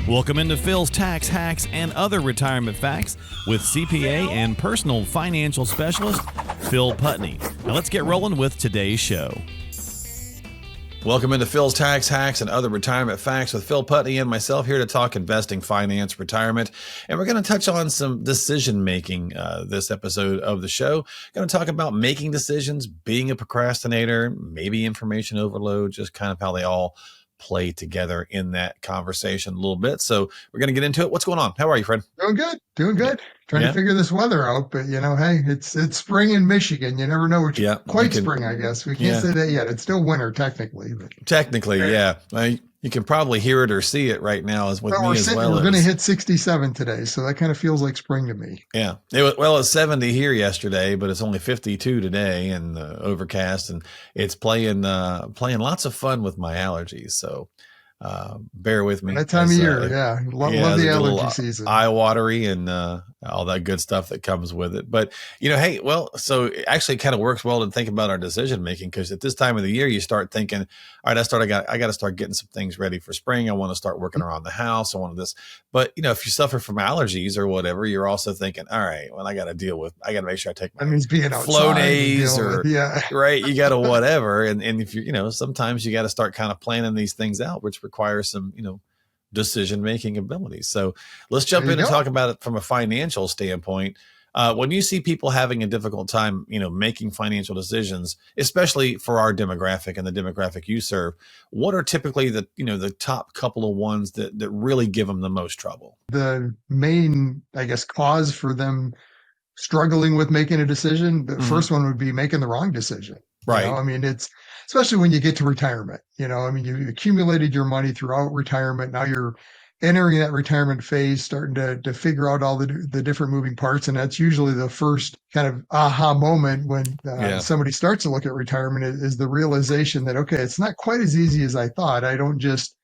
Welcome into Phil's Tax Hacks and Other Retirement Facts with CPA and personal financial specialist, Phil Putney. Now let's get rolling with today's show. Welcome into Phil's Tax Hacks and Other Retirement Facts with Phil Putney and myself here to talk investing, finance, retirement. And we're going to touch on some decision making this episode of the show. Going to talk about making decisions, being a procrastinator, maybe information overload, just kind of how they all play together in that conversation a little bit. So we're going to get into it. What's going on? How are you, Fred? Doing good. Trying to figure this weather out, but hey, it's spring in Michigan. You never know what spring, I guess. We can't say that yet. It's still winter technically. Technically, yeah. You can probably hear it or see it right now as with me as well. We're going to hit 67 today, so that kind of feels like spring to me. Yeah. It was 70 here yesterday, but it's only 52 today and overcast, and it's playing lots of fun with my allergies. So bear with me. That time of year, love the allergy season. Eye watery and all that good stuff that comes with it. But hey, so it actually kind of works well to think about our decision making, because at this time of the year you start thinking, all right, I got to start getting some things ready for spring. I want to start working around the house. I want this. But if you suffer from allergies or whatever, you're also thinking, all right, well, I got to make sure I take my Flonase right. You got to whatever. And if you sometimes you got to start kind of planning these things out, which requires some, decision-making abilities. So let's jump in and talk about it from a financial standpoint. When you see people having a difficult time, making financial decisions, especially for our demographic and the demographic you serve, what are typically the top couple of ones that really give them the most trouble? The main, cause for them struggling with making a decision, the first one would be making the wrong decision. Right. It's especially when you get to retirement, you accumulated your money throughout retirement. Now you're entering that retirement phase, starting to figure out all the different moving parts. And that's usually the first kind of aha moment when somebody starts to look at retirement is the realization that, okay, it's not quite as easy as I thought. I don't just,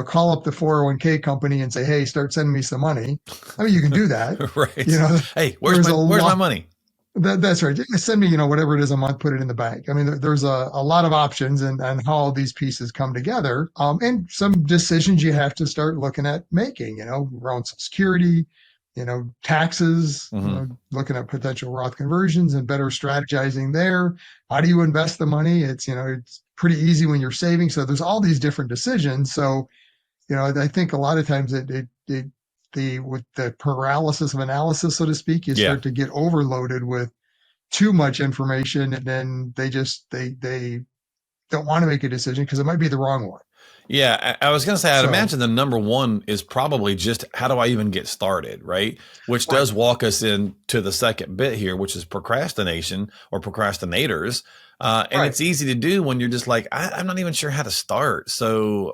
call up the 401k company and say, hey, start sending me some money. You can do that. Right. Hey, where's my money? That's right. Send me, whatever it is a month, put it in the bank. There's a lot of options and how these pieces come together. And some decisions you have to start looking at making, around Social Security, taxes, looking at potential Roth conversions and better strategizing there. How do you invest the money? It's pretty easy when you're saving. So there's all these different decisions. So, I think a lot of times with the paralysis of analysis, so to speak, you start to get overloaded with too much information, and then they don't want to make a decision because it might be the wrong one. Yeah, I was going to say, I'd imagine the number one is probably just how do I even get started, right? Which does walk us into the second bit here, which is procrastination or procrastinators. And it's easy to do when you're just like, I'm not even sure how to start. So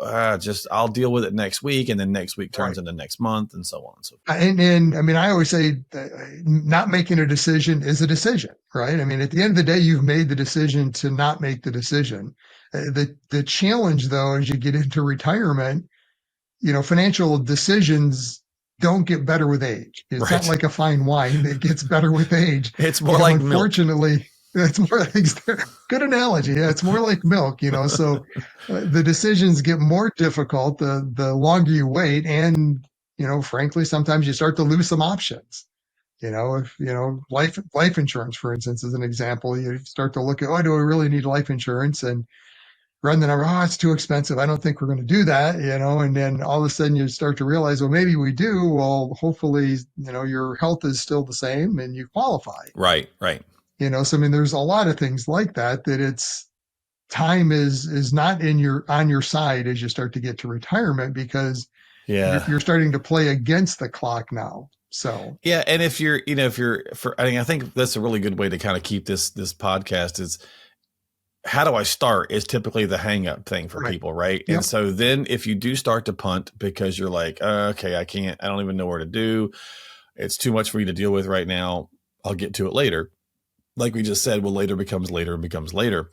I'll deal with it next week. And then next week turns into next month and so on. And so forth. I always say not making a decision is a decision, right? At the end of the day, you've made the decision to not make the decision. The challenge, though, as you get into retirement, financial decisions don't get better with age. It's not like a fine wine that gets better with age. It's more like unfortunately, milk. It's more like good analogy. Yeah, it's more like milk, So the decisions get more difficult the longer you wait, and frankly, sometimes you start to lose some options. If life insurance, for instance, is an example. You start to look at, do I really need life insurance? And run the number, it's too expensive. I don't think we're going to do that, and then all of a sudden you start to realize, well, maybe we do. Well, hopefully, your health is still the same and you qualify. Right. So, there's a lot of things like that it's time is not on your side as you start to get to retirement, because you're starting to play against the clock now. So, yeah. And if you're, I think that's a really good way to kind of keep this podcast is, how do I start is typically the hang up thing for people. Right. Yep. And so then if you do start to punt because you're like, okay, I don't even know where to do. It's too much for me to deal with right now. I'll get to it later. Like we just said, well, later becomes later and becomes later.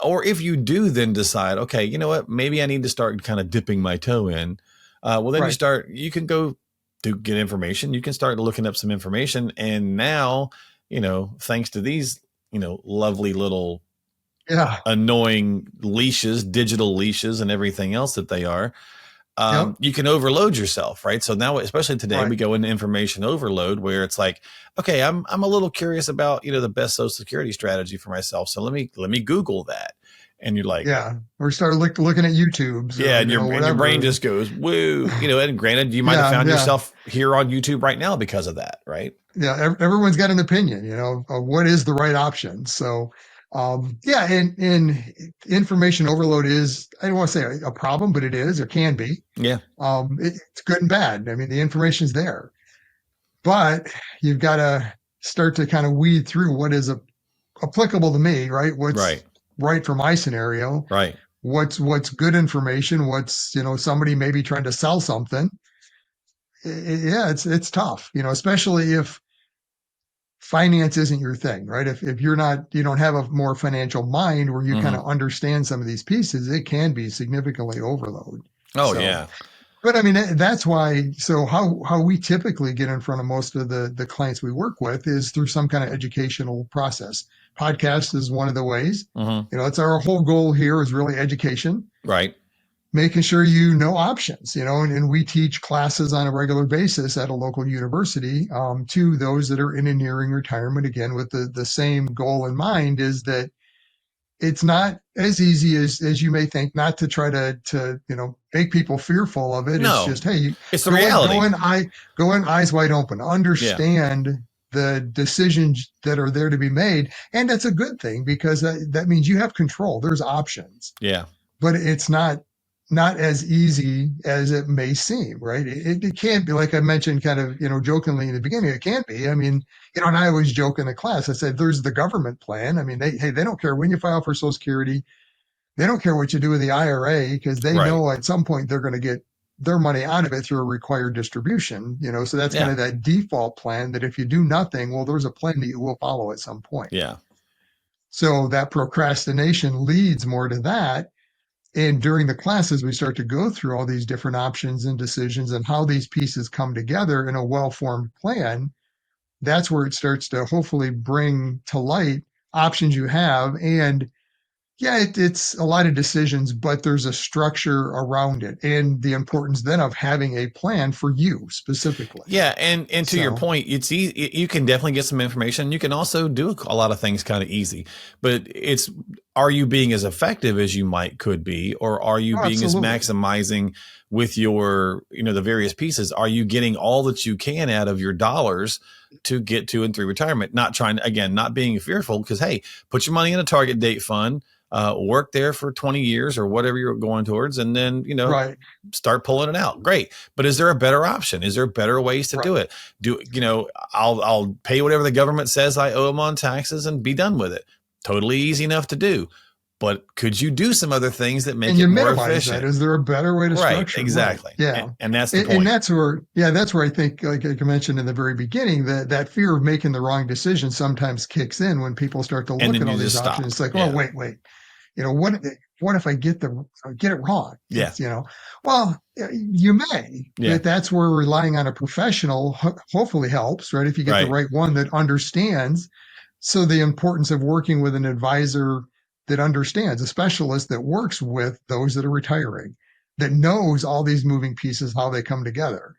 Or if you do then decide, okay, you know what, maybe I need to start kind of dipping my toe in. Well, then you can go to get information. You can start looking up some information. And now, thanks to these, lovely little annoying leashes, digital leashes and everything else that they are, Yep. you can overload yourself, right? So now, especially today, Right. we go into information overload where it's like, okay, I'm a little curious about, the best Social Security strategy for myself. So let me Google that. And you're like, Yeah. Or start looking at YouTubes yeah, or, and your whatever. brain just goes, woo, and granted, you might have Yeah. found Yeah. yourself here on YouTube right now because of that, right? Yeah. Everyone's got an opinion, of what is the right option. So, yeah. And information overload is, I don't want to say a problem, but it is, or can be. Yeah. It's good and bad. I mean, the information's there, but you've got to start to kind of weed through what is applicable to me, right? What's Right. right for my scenario? Right. What's good information? What's, somebody maybe trying to sell something. Yeah, it's tough, especially if finance isn't your thing, right? If you don't have a more financial mind where you kind Mhm. of understand some of these pieces, it can be significantly overload. Oh, So, yeah. but I mean, that's why. So how we typically get in front of most of the clients we work with is through some kind of educational process. Podcast is one of the ways. Mhm. It's our whole goal here is really education, Right. making sure you know options. And we teach classes on a regular basis at a local university to those that are in and nearing retirement. Again, with the same goal in mind is that it's not as easy as you may think, not to try to make people fearful of it. It's No, just, hey, you it's the go in reality. go in eyes wide open, Yeah. understand the decisions that are there to be made. And that's a good thing because that means you have control. There's options, Yeah. but it's not as easy as it may seem, right? It can't be, like I mentioned kind of, jokingly in the beginning, it can't be. I mean, and I always joke in the class, I said, there's the government plan. I mean, they don't care when you file for Social Security. They don't care what you do with the IRA because they Right. know at some point they're going to get their money out of it through a required distribution, so that's kind Yeah. of that default plan that if you do nothing, well, there's a plan that you will follow at some point. Yeah. So that procrastination leads more to that. And during the classes, we start to go through all these different options and decisions and how these pieces come together in a well formed plan. That's where it starts to hopefully bring to light options you have. And yeah, it's a lot of decisions, but there's a structure around it and the importance then of having a plan for you specifically. Yeah, and to your So, point, it's easy. You can definitely get some information. You can also do a lot of things kind of easy, but are you being as effective as you could be, or are you oh, being as absolutely. maximizing with your, the various pieces? Are you getting all that you can out of your dollars to get to and through retirement? Not trying, again, not being fearful, because hey, put your money in a target date fund, work there for 20 years or whatever you're going towards, and then, Right, start pulling it out. Great. But is there a better option? Is there better ways to right. do it? I'll pay whatever the government says I owe them on taxes and be done with it. Totally easy enough to do. But could you do some other things that make And it you more minimize that. efficient? Is there a better way to Right. structure? Right. Exactly. Yeah. And that's the And point. that's where I think, like I mentioned in the very beginning, that fear of making the wrong decision sometimes kicks in when people start to And look then at you all these just options. stop. It's like, oh, Yeah. wait, what if I get it wrong? Yeah. It's, well, you may, Yeah. but that's where relying on a professional hopefully helps, right? If you get the Right. right one that understands. So the importance of working with an advisor that understands, a specialist that works with those that are retiring, that knows all these moving pieces, how they come together.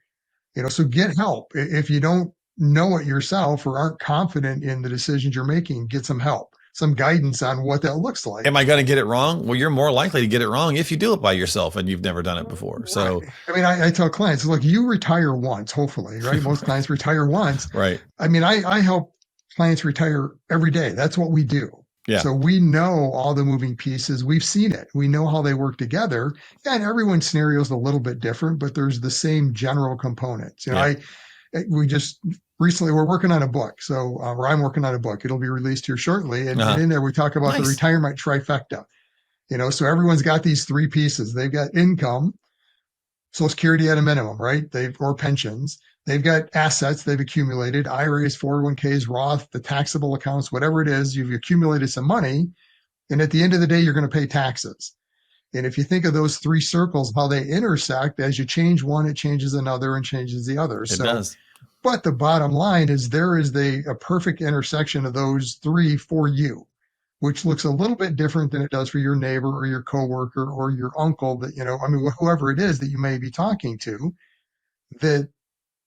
So get help. If you don't know it yourself or aren't confident in the decisions you're making, get some help, some guidance on what that looks like. Am I going to get it wrong? Well, you're more likely to get it wrong if you do it by yourself and you've never done it before. So, Right. I mean, I tell clients, look, you retire once, hopefully, right? Most clients retire once. right. I mean, I help clients retire every day. That's what we do. Yeah. So we know all the moving pieces. We've seen it. We know how they work together. And everyone's scenario is a little bit different, but there's the same general components. Yeah. We just recently we're working on a book. So or I'm working on a book. It'll be released here shortly. And in there we talk about the Nice. retirement trifecta. So everyone's got these three pieces. They've got income, Social Security at a minimum, right? Or pensions. They've got assets they've accumulated, IRAs, 401ks, Roth, the taxable accounts, whatever it is, you've accumulated some money. And at the end of the day, you're going to pay taxes. And if you think of those three circles, how they intersect, as you change one, it changes another and changes the other. It does. But the bottom line is there is a perfect intersection of those three for you. which looks a little bit different than it does for your neighbor or your coworker or your uncle that, I mean, whoever it is that you may be talking to, that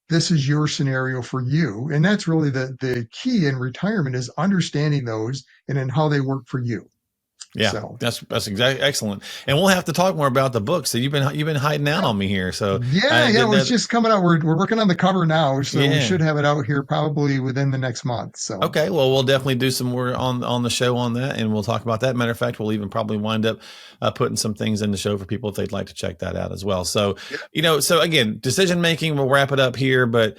this is your scenario for you. And that's really the key in retirement, is understanding those and then how they work for you. Yeah, So that's exactly excellent. And we'll have to talk more about the book. So you've been hiding out on me here. So yeah, it's just coming out. We're working on the cover now, so we should have it out here probably within the next month. So okay, well, we'll definitely do some more on the show on that, and we'll talk about that. Matter of fact, we'll even probably wind up putting some things in the show for people if they'd like to check that out as well. So so again, decision making. We'll wrap it up here, but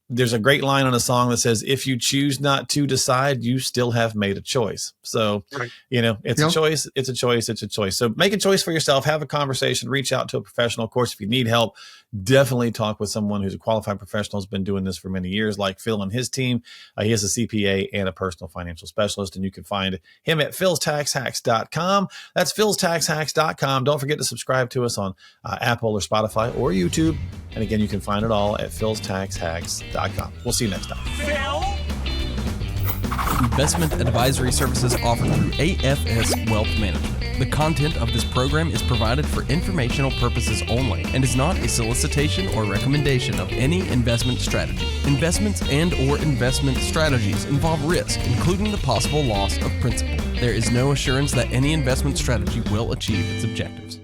there's a great line on a song that says, if you choose not to decide, you still have made a choice. So, it's a choice. It's a choice. It's a choice. So make a choice for yourself, have a conversation, reach out to a professional. Of course, if you need help, definitely talk with someone who's a qualified professional, has been doing this for many years, like Phil and his team. He is a CPA and a personal financial specialist, and you can find him at philstaxhacks.com. That's philstaxhacks.com. Don't forget to subscribe to us on Apple or Spotify or YouTube. And again, you can find it all at philstaxhacks.com. We'll see you next time. Investment advisory services offered through AFS Wealth Management. The content of this program is provided for informational purposes only and is not a solicitation or recommendation of any investment strategy. Investments and/or investment strategies involve risk, including the possible loss of principal. There is no assurance that any investment strategy will achieve its objectives.